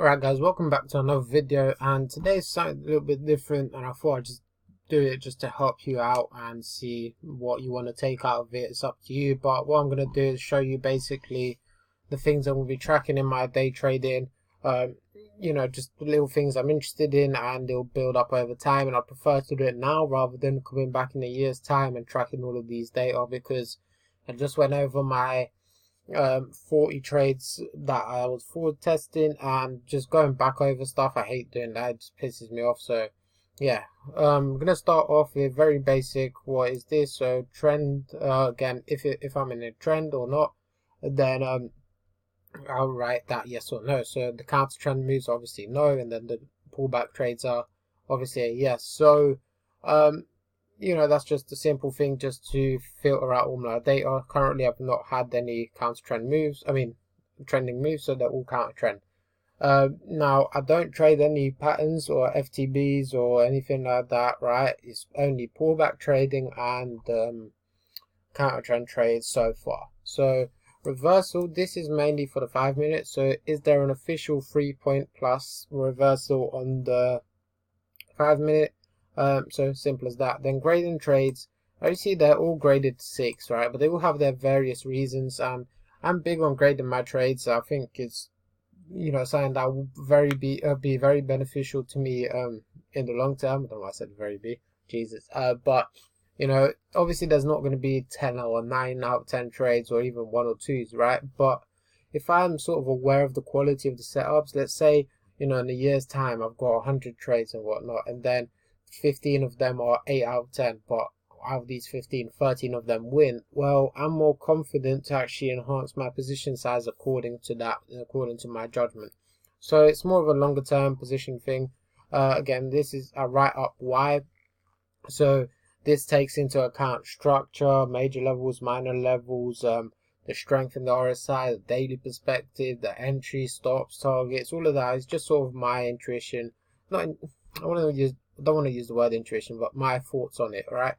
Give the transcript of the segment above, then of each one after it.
Alright guys, welcome back to another video, and today's something a little bit different, and I thought I'd just do it just to help you out and see what you want to take out of it. It's up to you, but what I'm going to do is show you basically the things I'm going to be tracking in my day trading. Just the little things I'm interested in, and it'll build up over time, and I prefer to do it now rather than coming back in a year's time and tracking all of these data, because I just went over my 40 trades that I was forward testing, and just going back over stuff, I hate doing that. It just pisses me off. So yeah, I'm gonna start off with very basic. What is this? So trend, again, if I'm in a trend or not, then I'll write that yes or no. So the counter trend moves, obviously no, and then the pullback trades are obviously a yes. So that's just a simple thing just to filter out all my data. Currently, I've not had any counter trend moves. Trending moves, so they're all counter trend. Now, I don't trade any patterns or FTBs or anything like that, right? It's only pullback trading and counter trend trades so far. So reversal, this is mainly for the 5 minutes. So is there an official 3-point plus reversal on the 5 minute? So simple as that. Then grading trades, I see they're all graded 6, right? But they all have their various reasons, and I'm big on grading my trades. So I think it's something that will be very beneficial to me in the long term. I don't know why I said very big, Jesus. But obviously there's not going to be 10 or 9 out of 10 trades, or even 1 or 2s, right? But if I'm sort of aware of the quality of the setups, let's say in a year's time I've got 100 trades and whatnot, and then 15 of them are 8 out of 10, but out of these 15, 13 of them win. Well, I'm more confident to actually enhance my position size according to that, according to my judgment. So it's more of a longer term position thing. Again, this is a write up why. So this takes into account structure, major levels, minor levels, the strength in the RSI, the daily perspective, the entry, stops, targets, all of that is just sort of my intuition. I don't want to use the word intuition, but my thoughts on it, right?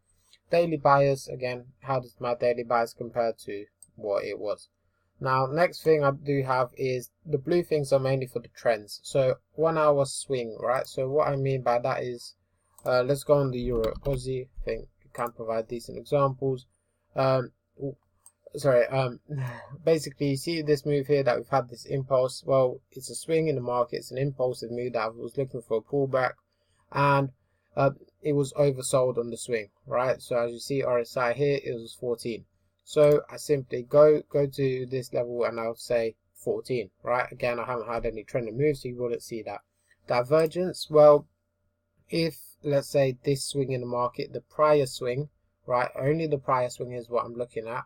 Daily bias, again, how does my daily bias compare to what it was? Now, next thing I do have is the blue things are mainly for the trends. So 1 hour swing, right? So what I mean by that is, let's go on the Euro Aussie. I think you can provide decent examples. Basically, you see this move here that we've had this impulse. Well, it's a swing in the market. It's an impulsive move that I was looking for a pullback, and it was oversold on the swing, right? So as you see, RSI here, it was 14. So I simply go to this level and I'll say 14, right? Again, I haven't had any trending moves, so you wouldn't see that. Divergence, well, if let's say this swing in the market, the prior swing, right, only the prior swing is what I'm looking at,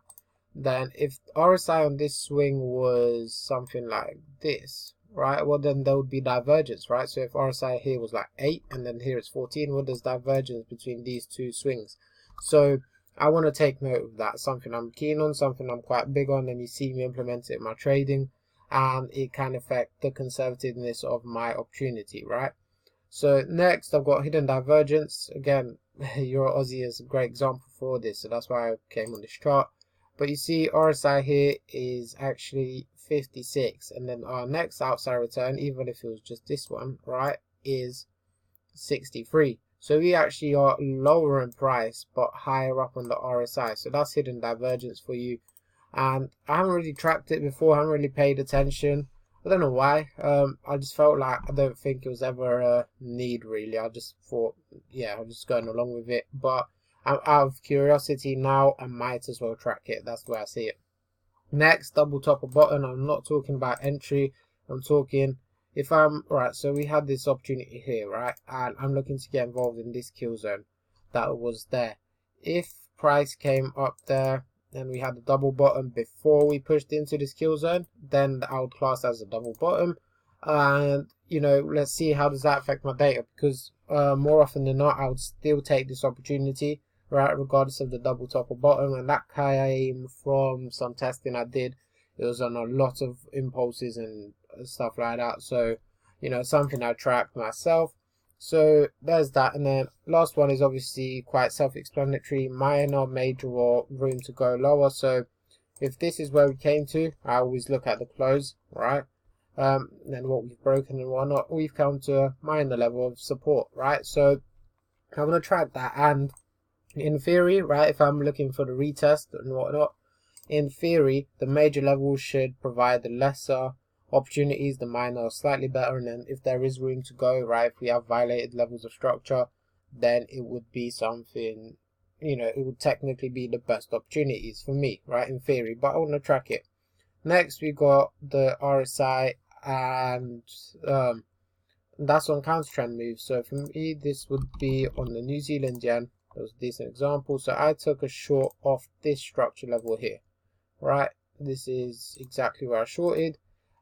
then if RSI on this swing was something like this, right, well then there would be divergence, right? So if RSI here was like 8 and then here it's 14, well, there's divergence between these two swings. So I want to take note of that. Something I'm keen on, something I'm quite big on, and you see me implement it in my trading, and it can affect the conservativeness of my opportunity, right? So next I've got hidden divergence. Again, Euro Aussie is a great example for this, so that's why I came on this chart. But you see RSI here is actually 56, and then our next outside return, even if it was just this one, right, is 63. So we actually are lower in price but higher up on the RSI. So that's hidden divergence for you. And I haven't really tracked it before, I haven't really paid attention. I don't know why. I just felt like I don't think it was ever a need really. I just thought, yeah, I'm just going along with it. But I'm out of curiosity now, I might as well track it. That's the way I see it. Next, double top or bottom. I'm not talking about entry. I'm talking if I'm right. So we had this opportunity here, right? And I'm looking to get involved in this kill zone that was there. If price came up there and we had a double bottom before we pushed into this kill zone, then I would class as a double bottom. And let's see how does that affect my data, because more often than not, I would still take this opportunity, right, regardless of the double top or bottom. And that came from some testing I did. It was on a lot of impulses and stuff like that, so something I tracked myself. So there's that. And then last one is obviously quite self-explanatory: minor, major, or room to go lower. So if this is where we came to, I always look at the close, right? then what we've broken and whatnot, we've come to a minor level of support, right? So I'm going to track that, and in theory, right, if I'm looking for the retest and whatnot, in theory, the major levels should provide the lesser opportunities, the minor are slightly better, and then if there is room to go, right, if we have violated levels of structure, then it would be something, you know, it would technically be the best opportunities for me, right, in theory, but I want to track it. Next, we got the RSI, and that's on counter trend moves. So for me, this would be on the New Zealand yen. That was a decent example. So I took a short off this structure level here, right? This is exactly where I shorted,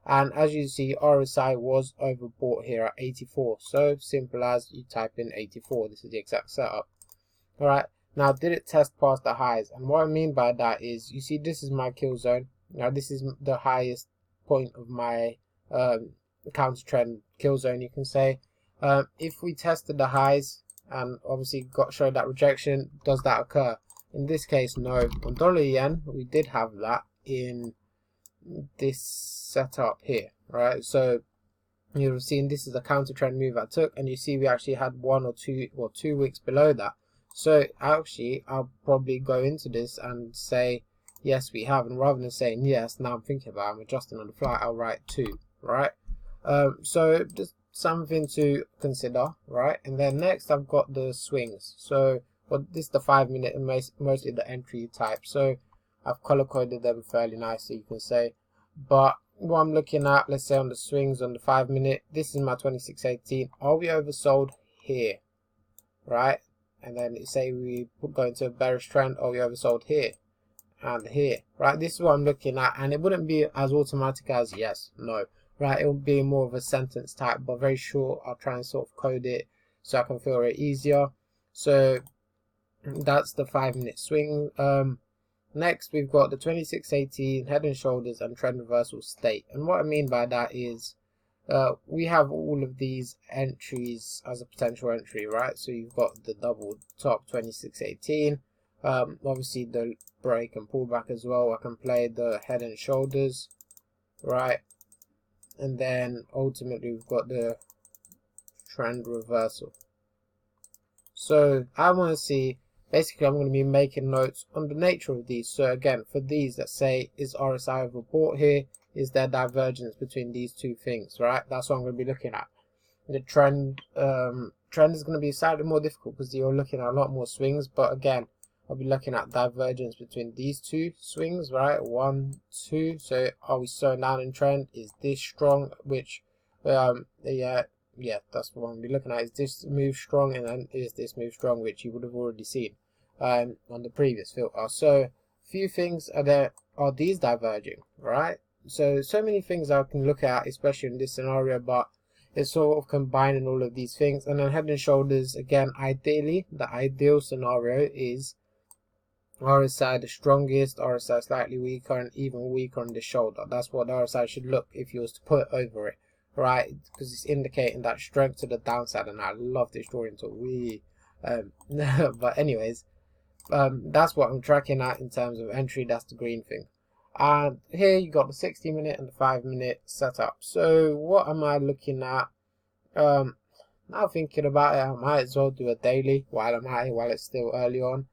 and as you see, RSI was overbought here at 84. So simple as you type in 84. This is the exact setup. All right. Now, did it test past the highs? And what I mean by that is, you see, this is my kill zone. Now, this is the highest point of my counter trend kill zone, you can say. If we tested the highs and obviously showed that rejection, does that occur? In this case, no. On dollar yen, we did have that in this setup here, right? So you've seen this is a counter trend move I took, and you see we actually had 1 or 2 weeks below that. So actually, I'll probably go into this and say yes, we have, and rather than saying yes, now I'm thinking about it, I'm adjusting on the fly, I'll write 2, right? So just something to consider, right? And then next I've got the swings. So this is the 5 minute and mostly the entry type. So I've color coded them fairly nicely, you can say. But what I'm looking at, let's say on the swings on the 5 minute, this is my 26.18. Are we oversold here, right? And then say we go into a bearish trend, are we oversold here and here, right? This is what I'm looking at, and it wouldn't be as automatic as yes, no, right? It will be more of a sentence type, but very short. I'll try and sort of code it so I can feel it easier. So that's the 5 minute swing. Next we've got the 26.18 head and shoulders and trend reversal state, and what I mean by that is we have all of these entries as a potential entry, right? So you've got the double top 26.18, obviously the break and pullback as well. I can play the head and shoulders, right? And then ultimately we've got the trend reversal. So I want to see, basically I'm going to be making notes on the nature of these. So again, for these, let's say, is RSI overbought here? Is there divergence between these two things, right? That's what I'm going to be looking at. The trend is going to be slightly more difficult because you're looking at a lot more swings, but again, I'll be looking at divergence between these two swings, right? 1, 2. So are we slowing down in trend? Is this strong? Which, yeah, that's what I'm be looking at. Is this move strong, and then is this move strong, which you would have already seen on the previous filter. So few things are these diverging, right? So many things I can look at, especially in this scenario, but it's sort of combining all of these things. And then head and shoulders, again, ideally, the ideal scenario is RSI the strongest, RSI slightly weaker, and even weaker on the shoulder. That's what the RSI should look if you was to put over it, right? Because it's indicating that strength to the downside, and I love this drawing tool. But anyways, that's what I'm tracking at in terms of entry. That's the green thing. And here you got the 60 minute and the 5 minute setup. So what am I looking at? Now thinking about it, I might as well do a daily while I'm at it, while it's still early on,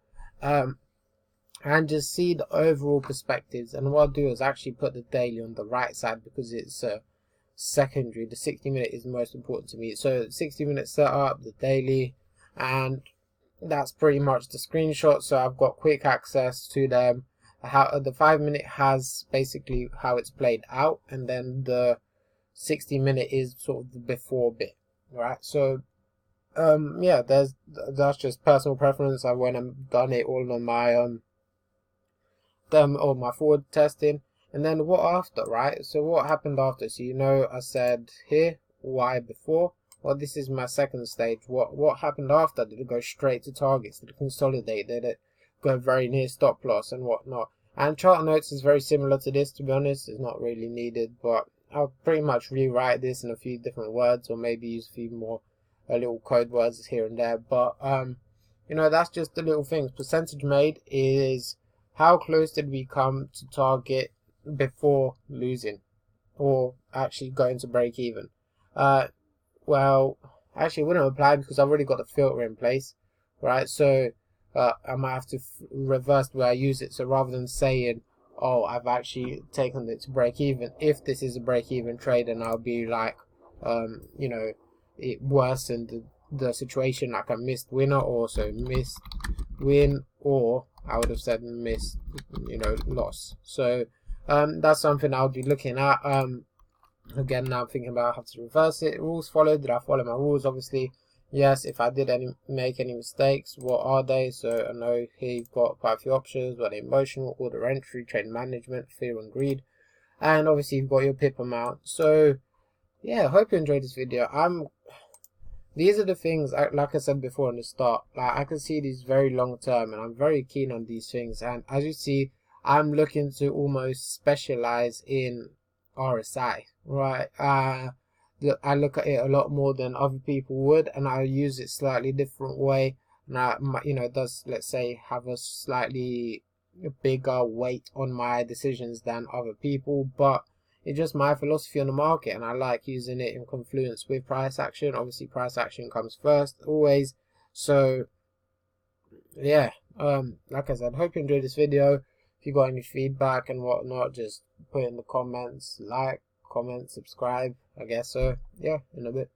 and just see the overall perspectives. And what I'll do is actually put the daily on the right side because it's secondary. The 60 minute is most important to me. So 60 minute setup, the daily, and that's pretty much the screenshot. So I've got quick access to them. How the 5 minute has basically how it's played out, and then the 60 minute is sort of the before bit, right? So yeah, that's just personal preference. I went and done it all on my all my forward testing. And then what after, right? So what happened after? So you know, I said here why before. Well, this is my second stage. What happened after? Did it go straight to targets? Did it consolidate? Did it go very near stop loss and whatnot? And chart notes is very similar to this, to be honest. It's not really needed, but I'll pretty much rewrite this in a few different words, or maybe use a few more little code words here and there. But you know, that's just the little things. Percentage made is how close did we come to target before losing, or actually going to break even? Well, actually it wouldn't apply because I've already got the filter in place, right? So I might have to reverse the way I use it. So rather than saying, oh, I've actually taken it to break even, if this is a break even trade, then I'll be like, you know, it worsened the situation, like a missed winner, or so missed win, or I would have said missed, you know, loss. So that's something I'll be looking at. Again, now I'm thinking about how to reverse it. Rules followed. Did I follow my rules? Obviously yes. If I did make any mistakes, what are they? So I know here you've got quite a few options: whether emotional, order entry, trade management, fear and greed, and obviously you've got your pip amount. So yeah, hope you enjoyed this video. These are the things, like I said before in the start, like I can see these very long term, and I'm very keen on these things. And as you see, I'm looking to almost specialize in RSI, right? I look at it a lot more than other people would, and I use it slightly different way. And you know, it does, let's say, have a slightly bigger weight on my decisions than other people, but it's just my philosophy on the market, and I like using it in confluence with price action. Obviously price action comes first always. So yeah, like I said, hope you enjoyed this video. If you got any feedback and whatnot, just put in the comments. Like, comment, subscribe, I guess. So yeah, in a bit.